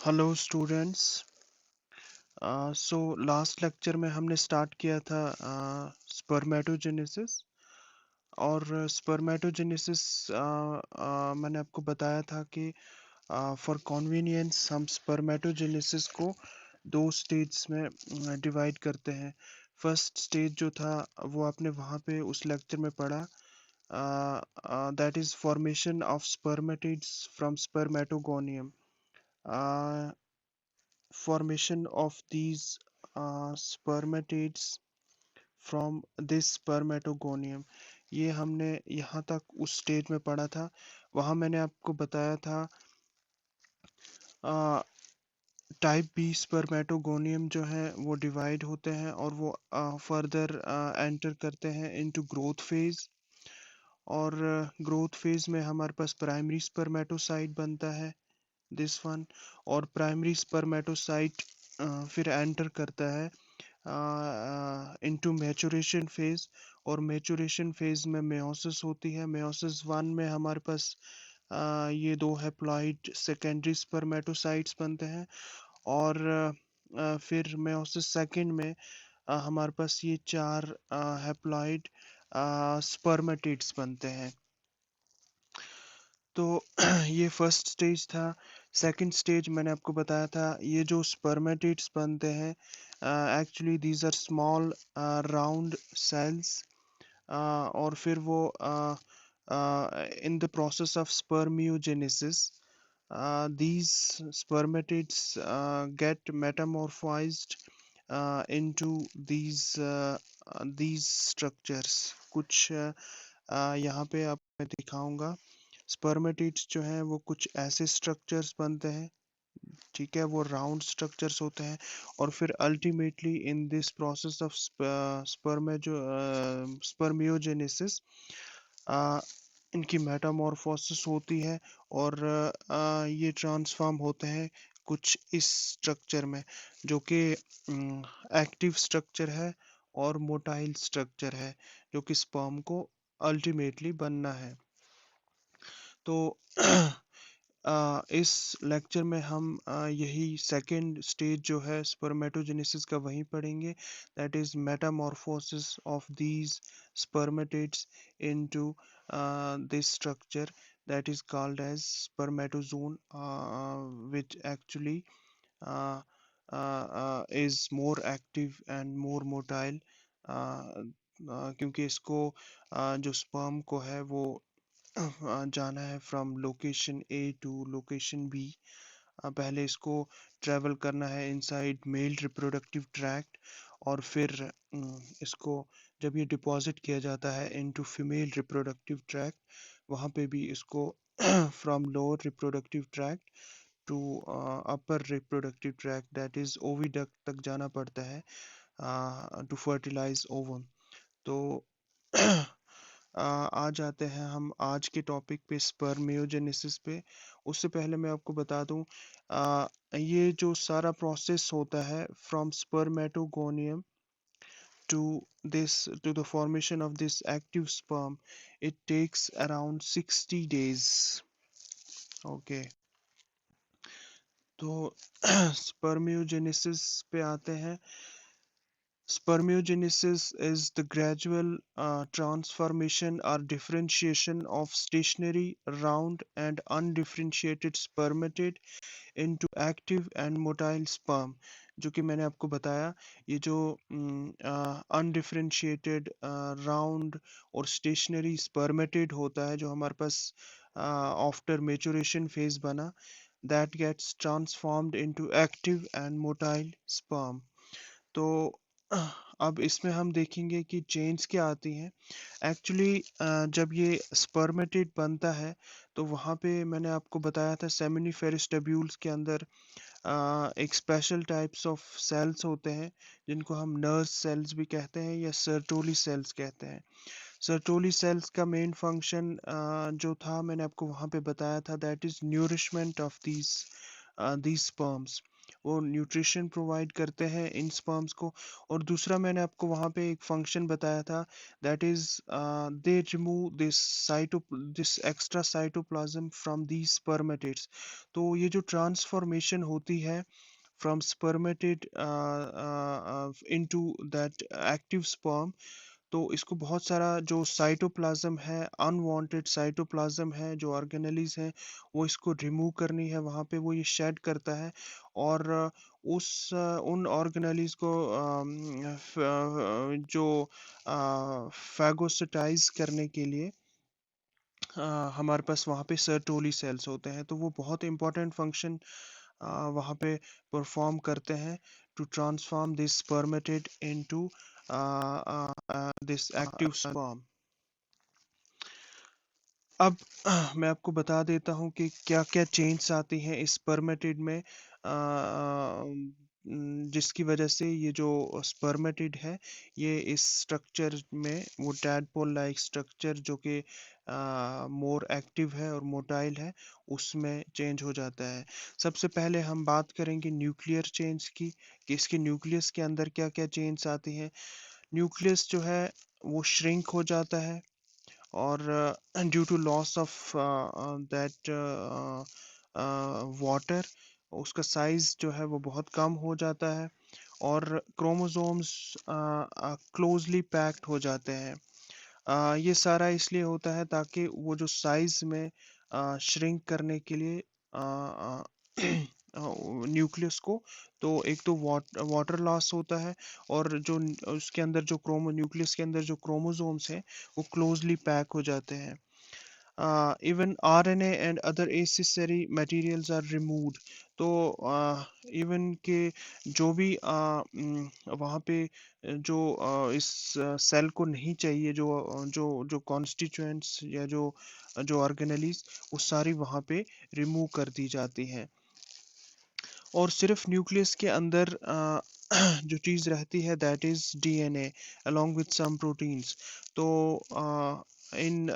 Hello students. So last lecture में हमने start किया था स्पर्मेटोजेनेसिस। और स्पर्मेटोजेनेसिस मैंने आपको बताया था कि फॉर कन्वीनियंस हम स्पर्मेटोजेनेसिस को दो स्टेज में डिवाइड करते हैं। फर्स्ट स्टेज जो था वो आपने वहाँ पे उस लेक्चर में पढ़ा, that is formation of spermatids from spermatogonium. Formation of these spermatids from this spermatogonium, ये हमने यहाँ तक उस स्टेज में पढ़ा था। वहाँ मैंने आपको बताया था टाइप बी स्पर्मेटोगोनियम जो है वो डिवाइड होते हैं और वो फर्दर एंटर करते हैं इनटू ग्रोथ फेज। और ग्रोथ फेज में हमारे पास प्राइमरी स्पर्मेटोसाइट बनता है, दिस वन। और प्राइमरी स्पर्मेटोसाइट फिर एंटर करता है इनटू मैचुरेशन फेज। और मैचुरेशन फेज में मेयोसिस होती है। मेयोसिस वन में हमारे पास ये दो हैप्लॉइड सेकेंडरी स्पर्मेटोसाइट्स बनते हैं। और फिर मेयोसिस सेकंड में हमारे पास ये चार हैप्लॉइड स्पर्मेटिड्स बनते हैं। तो ये फर्स्ट स्टेज था। सेकंड स्टेज मैंने आपको बताया था, ये जो स्पर्मेटिड्स बनते हैं actually these are small round cells. और फिर वो in the process of spermiogenesis these spermatids get metamorphized into these structures। कुछ यहाँ पे आप मैं दिखाऊंगा। स्पर्मेटिड्स जो हैं वो कुछ ऐसे स्ट्रक्चर्स बनते हैं, ठीक है, वो राउंड स्ट्रक्चर्स होते हैं। और फिर ultimately in this process of spermiogenesis इनकी मेटामॉर्फोसिस होती है। और ये ट्रांसफॉर्म होते हैं कुछ इस स्ट्रक्चर में, जो कि एक्टिव स्ट्रक्चर है और मोटाइल स्ट्रक्चर है, जो कि स्पर्म को अल्टीमेटली बनना है। तो इस लेक्चर में हम यही सेकेंड स्टेज जो है स्पर्मेटोजेनेसिस का वही पढ़ेंगे, that is Metamorphosis of these spermatids into this structure that is called as spermatozoon, which actually uh, is more active and more motile, क्योंकि इसको जो स्पर्म को है वो जाना है from location A to location B. पहले इसको ट्रेवल करना है इनसाइड मेल रिप्रोडक्टिव ट्रैक्ट। और फिर इसको जब ये डिपॉजिट किया जाता है इनटू फीमेल रिप्रोडक्टिव ट्रैक्ट, वहाँ पे भी इसको from lower reproductive tract to upper reproductive tract that is oviduct तक जाना पड़ता है टू फर्टिलाइज ओवम। तो आ जाते हैं हम आज के टॉपिक पे, स्पर्मियोजेनेसिस पे। उससे पहले मैं आपको बता दूं, ये जो सारा प्रोसेस होता है from spermatogonium to to the formation of this active sperm, it takes around 60 days। Okay, तो स्पर्मियोजेनेसिस पे आते हैं। Spermiogenesis is the gradual transformation or differentiation of stationary, round, and undifferentiated spermatid into active and motile sperm। जो कि मैंने आपको बताया, ये जो अनडिफरेंशिएटेड राउंड और स्टेशनरी स्पर्मेटिड होता है जो हमारे पास आफ्टर मेचुरेशन फेज बना, that gets transformed into active and motile sperm। तो अब इसमें हम देखेंगे कि चेंज क्या आती हैं। एक्चुअली जब ये स्पर्मेटिड बनता है तो वहाँ पे मैंने आपको बताया था सेमिनिफेरस टब्यूल्स के अंदर एक स्पेशल टाइप्स ऑफ सेल्स होते हैं जिनको हम नर्स सेल्स भी कहते हैं या सर्टोली सेल्स कहते हैं। सर्टोली सेल्स का मेन फंक्शन जो था मैंने आपको वहाँ पे बताया था, that is nourishment of these sperms. वो न्यूट्रिशन प्रोवाइड करते हैं इन स्पर्म्स को। और दूसरा मैंने आपको वहाँ पे एक फंक्शन बताया था, that is they remove this extra cytoplasm from these spermatids. तो ये जो ट्रांसफॉर्मेशन होती है from spermatid into that active sperm, तो इसको बहुत सारा जो साइटोप्लाज्म है, अनवांटेड साइटोप्लाज्म है, जो ऑर्गेनेलीज है, वो इसको रिमूव करनी है, वहाँ पे वो ये शेड करता है। और उन ऑर्गेनेलीज को जो फैगोसिटाइज करने के लिए हमारे पास वहाँ पे सर्टोली सेल्स होते हैं, तो वो बहुत इंपॉर्टेंट फंक्शन वहाँ पे परफॉर्म करते हैं to transform this spermatid into this active sperm। अब मैं आपको बता देता हूँ कि क्या-क्या चेंज आती हैं इस spermatid में, जिसकी वजह से ये जो spermatid है, ये इस स्ट्रक्चर में वो टैडपोल लाइक स्ट्रक्चर जो कि मोर एक्टिव है और मोटाइल है, उसमें चेंज हो जाता है। सबसे पहले हम बात करेंगे न्यूक्लियर चेंज की, कि इसके न्यूक्लियस के अंदर क्या-क्या चेंज आती हैं। न्यूक्लियस जो है वो श्रिंक हो जाता है, और due to loss of that water, उसका साइज जो है वो बहुत कम हो जाता है, और क्रोमोसोम्स क्लोजली पैक्ड हो जाते हैं। ये सारा इसलिए होता है ताकि वो जो साइज में श्रिंक करने के लिए न्यूक्लियस को, तो एक तो वाटर लॉस होता है, और जो उसके अंदर जो क्रोमो न्यूक्लियस के अंदर जो क्रोमोसोम्स हैं वो क्लोजली पैक हो जाते हैं। Even RNA and other accessory materials are removed। तो इवन के जो भी वहाँ पे जो इस सेल को नहीं चाहिए, जो कॉन्स्टिट्यूएंट्स या जो ऑर्गेनेलीज, वो सारी वहाँ पे रिमूव कर दी जाती हैं। और सिर्फ न्यूक्लियस के अंदर जो चीज़ रहती है, that is DNA along with some proteins. तो इन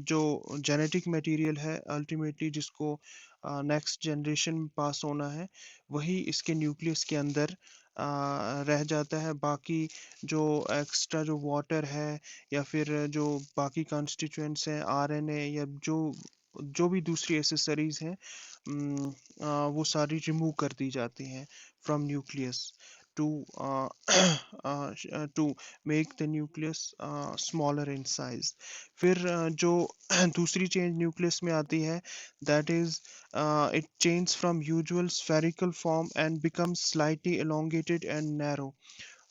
जो जेनेटिक मटेरियल है अल्टीमेटली जिसको नेक्स्ट जनरेशन में पास होना है, वही इसके न्यूक्लियस के अंदर रह जाता है। बाकी जो एक्स्ट्रा जो वाटर है, या फिर जो बाकी कॉन्स्टिट्यूएंट्स हैं, आरएनए, या जो भी दूसरी एसेसरीज हैं, वो सारी रिमूव कर दी जाती हैं from nucleus to to make the nucleus smaller in size. फिर जो दूसरी चेंज न्यूक्लियस में आती है, that is it change from usual spherical form and becomes slightly elongated and narrow.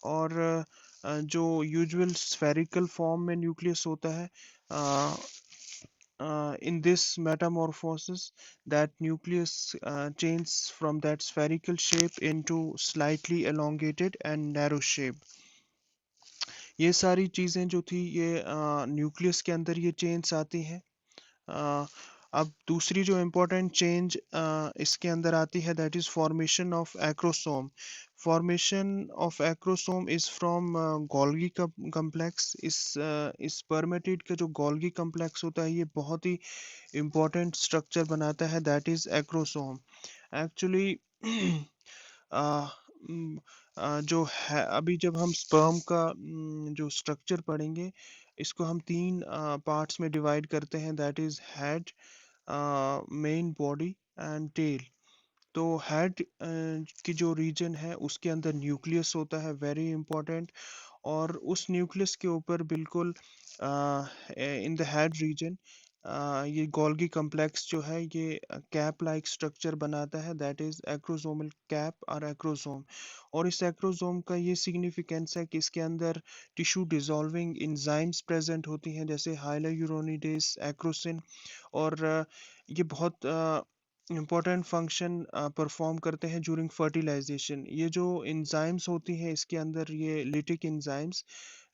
और जो यूजुअल स्फेरिकल फॉर्म में न्यूक्लियस होता है, in this metamorphosis, that nucleus changes from that spherical shape into slightly elongated and narrow shape। ये सारी चीज़ें जो थी, ये न्यूक्लियस के अंदर ये चेंज आती हैं। अ, अब दूसरी जो इम्पोर्टेंट चेंज इसके अंदर आती है, that is formation of acrosome. Formation of acrosome is from Golgi complex. इस स्पर्मेटिड का जो गोल्गी कम्प्लेक्स होता है, ये बहुत ही इम्पोर्टेंट स्ट्रक्चर बनाता है, दैट इज एक्रोसोम। एक्चुअली जो है, अभी जब हम स्पर्म का जो स्ट्रक्चर पढ़ेंगे, इसको हम तीन पार्ट्स में डिवाइड करते हैं, that is head, main body and tail. तो हेड की जो रीजन है, उसके अंदर न्यूक्लियस होता है, वेरी इंपॉर्टेंट। और उस न्यूक्लियस के ऊपर बिल्कुल इन द हेड रीजन ये गोल्गी कम्प्लेक्स जो है, ये कैप लाइक स्ट्रक्चर बनाता है, दैट इज एक्रोसोमल कैप और एक्रोसोम। और इस एक्रोसोम का ये सिग्निफिकेंस है कि इसके अंदर टिश्यू डिसॉल्विंग एंजाइम्स प्रेजेंट होती हैं, जैसे हाइलायूरोनिडेज, एक्रोसिन। और ये बहुत इम्पोर्टेंट फंक्शन परफॉर्म करते हैं ज्यूरिंग फर्टिलाइजेशन। ये जो एंजाइम्स होती हैं इसके अंदर, ये लिटिक एंजाइम्स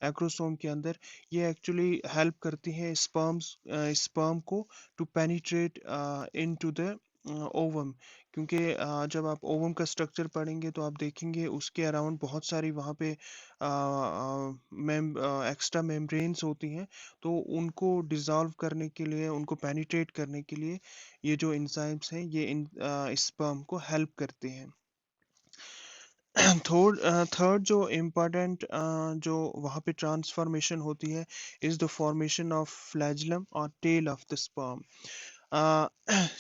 एक्रोसोम के अंदर, ये एक्चुअली हेल्प करती हैं स्पर्म को to penetrate into the ovum. क्योंकि जब आप ओवम का स्ट्रक्चर पढ़ेंगे, तो आप देखेंगे उसके अराउंड बहुत सारी वहाँ पे एक्स्ट्रा मेम्ब्रेन्स होती हैं। तो उनको डिसॉल्व करने के लिए, उनको पेनिट्रेट करने के लिए, ये जो एंजाइम्स हैं, ये स्पर्म को हेल्प करते हैं। थर्ड जो इम्पोर्टेंट जो वहाँ पे ट्रांसफॉर्मेशन होती है is the formation of flagellum और tail of the sperm.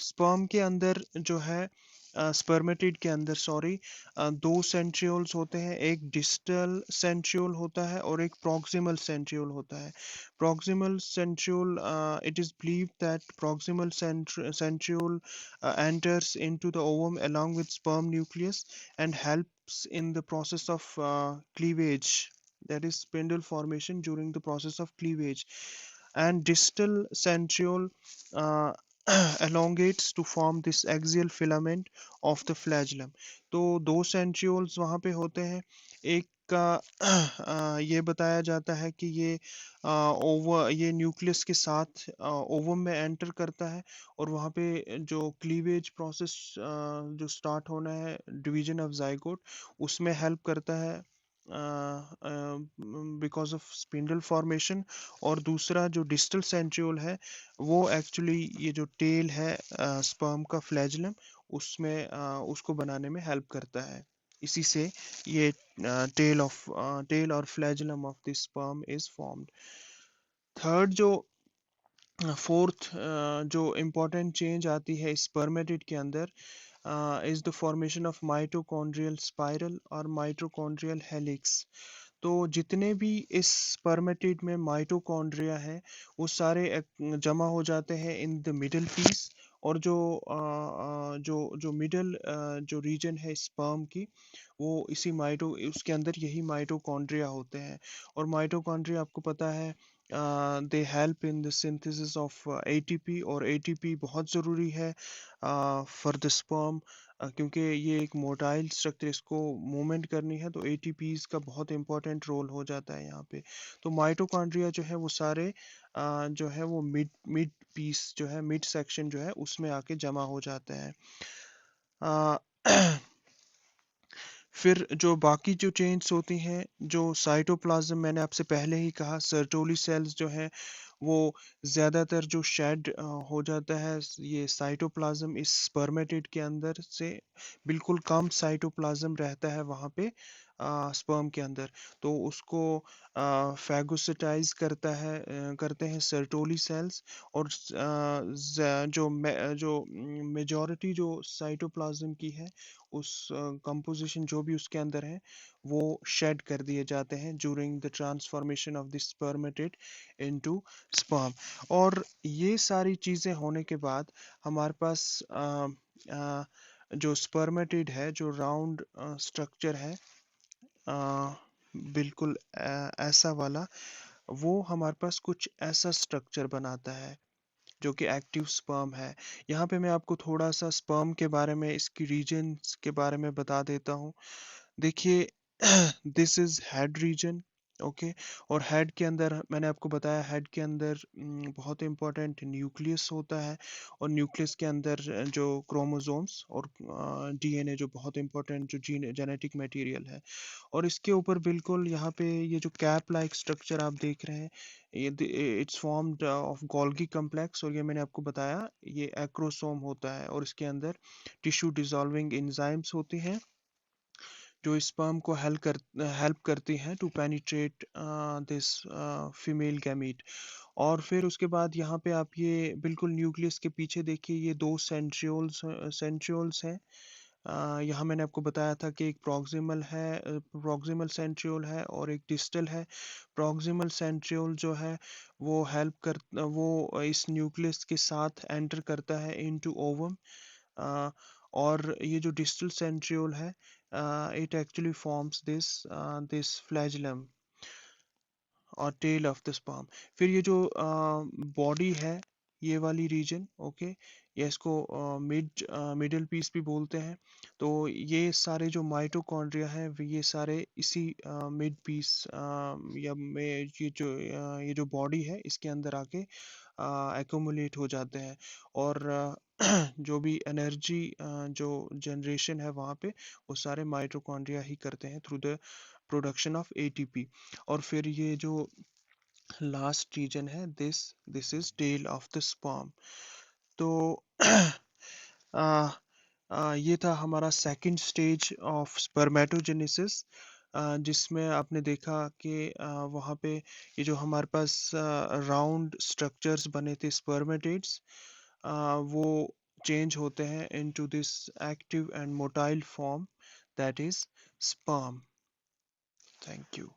Sperm के अंदर जो है स्पर्मेटिड के अंदर सॉरी दो सेंट्रियोल्स होते हैं, एक डिस्टल सेंट्रियोल होता है और एक प्रॉक्सिमल सेंट्रियोल होता है। Proximal centriole, it is believed that proximal centriole enters into the ovum along with sperm nucleus and helps in the process of cleavage, that is spindle formation during the process of cleavage. And distal centriole uh, elongates to form this axial filament of the flagellum. तो दो centrioles वहाँ पे होते हैं। एक का ये बताया जाता है कि ये न्यूक्लियस के साथ ओवम में एंटर करता है और वहाँ पे जो क्लीवेज प्रोसेस जो स्टार्ट होना है डिवीजन ऑफ जाइगोट, उसमें हेल्प करता है बिकॉज ऑफ स्पिंडल फॉर्मेशन। और दूसरा जो डिस्टल सेंट्रियोल है वो एक्चुअली ये जो टेल है स्पर्म का फ्लैजुलम, उसमें उसको बनाने में हेल्प करता है। इसी से ये टेल और flagellum of the sperm is formed. Third जो फोर्थ जो इम्पोर्टेंट चेंज आती है स्पर्मेटिड के अंदर is the formation of mitochondrial spiral और माइटोकॉन्ड्रियल हेलिक्स। तो जितने भी इस स्पर्मेटिड में माइटोकॉन्ड्रिया है वो सारे जमा हो जाते हैं इन द मिडल पीस। और जो मिडल जो रीजन है स्पर्म की, वो इसी माइटो उसके अंदर यही माइटोकॉन्ड्रिया होते हैं। और माइटोकॉन्ड्रिया आपको पता है they help in the synthesis of ATP, और एटीपी बहुत ज़रूरी है फॉर द स्पर्म, क्योंकि ये एक मोटाइल स्ट्रक्चर, इसको मूवमेंट करनी है तो एटीपीज का बहुत इंपॉर्टेंट रोल हो जाता है यहाँ पे। तो माइटोकॉन्ड्रिया जो है वो सारे जो है वो मिड मिड पीस जो है मिड सेक्शन जो है उसमें आके जमा हो जाते हैं। अ, फिर जो बाकी जो चेंज होती हैं, जो साइटोप्लाज्म मैंने आपसे पहले ही कहा, सर्टोली सेल्स जो है वो ज़्यादातर जो शेड हो जाता है ये साइटोप्लाज्म इस स्पर्मेटिड के अंदर से, बिल्कुल कम साइटोप्लाज्म रहता है वहाँ पे स्पर्म के अंदर। तो उसको फैगोसिटाइज करते हैं सर्टोली सेल्स। और जो मेजॉरिटी जो साइटोप्लाज्म की है उस कंपोजिशन जो भी उसके अंदर है वो शेड कर दिए जाते हैं during the transformation of the spermatid into sperm. और ये सारी चीज़ें होने के बाद हमारे पास जो स्पर्मेटिड है, जो राउंड स्ट्रक्चर है अ, बिल्कुल ऐसा वाला, वो हमारे पास कुछ ऐसा स्ट्रक्चर बनाता है जो कि एक्टिव स्पर्म है। यहाँ पे मैं आपको थोड़ा सा स्पर्म के बारे में, इसकी रीजन्स के बारे में बता देता हूँ। देखिए this is head region, okay. और हेड के अंदर मैंने आपको बताया, हेड के अंदर बहुत इंपॉर्टेंट न्यूक्लियस होता है। और न्यूक्लियस के अंदर जो क्रोमोसोम्स और डीएनए जो बहुत इंपॉर्टेंट जो जीन जेनेटिक मटेरियल है। और इसके ऊपर बिल्कुल यहाँ पे ये जो कैप लाइक स्ट्रक्चर आप देख रहे हैं, ये it's formed of Golgi complex. और ये मैंने आपको बताया ये एक्रोसोम होता है, और इसके अंदर टिश्यू डिसॉल्विंग एंजाइम्स होती हैं जो स्पर्म को हेल्प करती हैं to penetrate this female gamete. और फिर उसके बाद यहाँ पे आप ये बिल्कुल न्यूक्लियस के पीछे देखिए, ये दो सेंट्रियोल्स हैं। यहाँ मैंने आपको बताया था कि एक प्रॉक्सिमल सेंट्रियोल है और एक डिस्टल है। प्रॉक्सिमल सेंट्रियोल जो है वो इस न्यूक्लियस के साथ एंटर करता है इनटू ओवम। और ये जो डिस्टल सेंट्रियोल है इट एक्चुअली फॉर्म्स दिस फ्लैजुलम और टेल ऑफ द स्पर्म। फिर ये जो बॉडी है, ये वाली रीजन, ओके, या इसको मिडल पीस भी बोलते हैं। तो ये सारे जो माइटोकॉन्ड्रिया हैं ये सारे इसी मिड पीस या में ये जो बॉडी है इसके अंदर आके एक्यूमुलेट हो जाते हैं। और जो भी एनर्जी जो जनरेशन है वहाँ पे वो सारे माइटोकॉन्ड्रिया ही करते हैं through the production of ATP. और फिर ये जो लास्ट रीजन है, this is tail of the sperm. तो ये था हमारा सेकंड स्टेज ऑफ स्पर्मेटोजेनेसिस, जिसमें आपने देखा कि वहाँ पे ये जो हमारे पास राउंड स्ट्रक्चर्स बने थे स्पर्मेटेड्स, वो चेंज होते हैं into this active and motile form, that is sperm. Thank you.